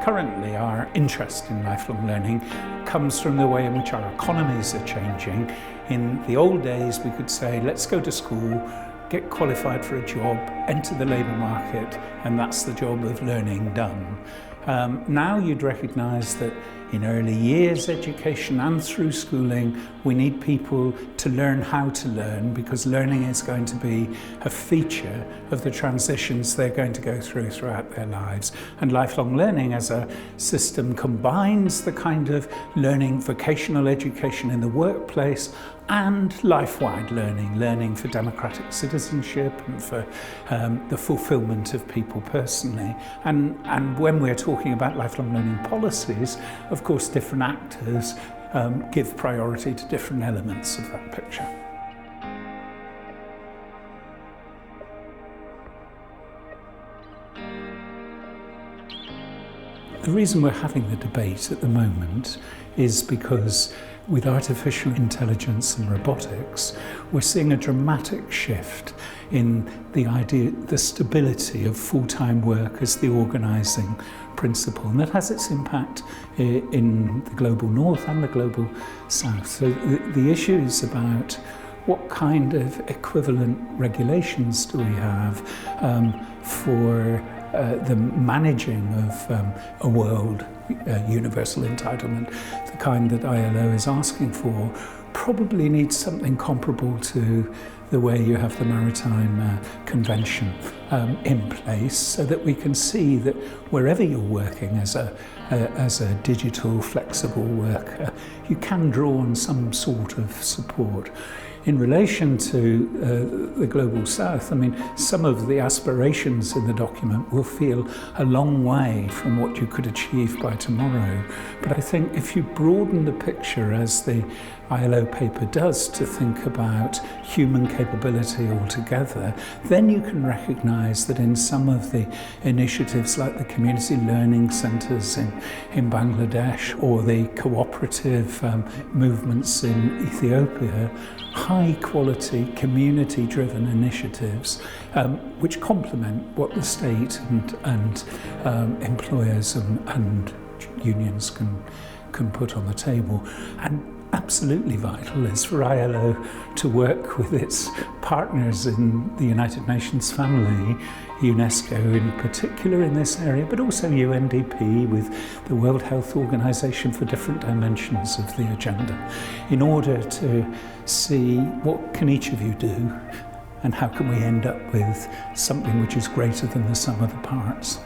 Currently, our interest in lifelong learning comes from the way in which our economies are changing. In the old days, we could say, let's go to school, get qualified for a job, enter the labour market, and that's the job of learning done. Now you'd recognise that in early years education and through schooling, we need people to learn how to learn, because learning is going to be a feature of the transitions they're going to go through throughout their lives. And lifelong learning as a system combines the kind of learning, vocational education in the workplace, and life-wide learning, learning for democratic citizenship and for the fulfilment of people personally. And when we're talking about lifelong learning policies, of course, different actors give priority to different elements of that picture. The reason we're having the debate at the moment is because with artificial intelligence and robotics, we're seeing a dramatic shift in the stability of full-time work as the organising principle. And that has its impact in the global north and the global south. So the issue is about what kind of equivalent regulations do we have for the managing of a world universal entitlement, the kind that ILO is asking for, probably needs something comparable to the way you have the Maritime Convention in place, so that we can see that wherever you're working as a digital, flexible worker, you can draw on some sort of support. In relation to the Global South, I mean, some of the aspirations in the document will feel a long way from what you could achieve by tomorrow. But I think if you broaden the picture, as the ILO paper does, to think about human capability altogether, then you can recognise that in some of the initiatives like the community learning centres in Bangladesh or the cooperative movements in Ethiopia, high quality community-driven initiatives which complement what the state and employers and unions can put on the table. And absolutely vital is for ILO to work with its partners in the United Nations family, UNESCO in particular in this area, but also UNDP with the World Health Organization for different dimensions of the agenda, in order to see what can each of you do and how can we end up with something which is greater than the sum of the parts.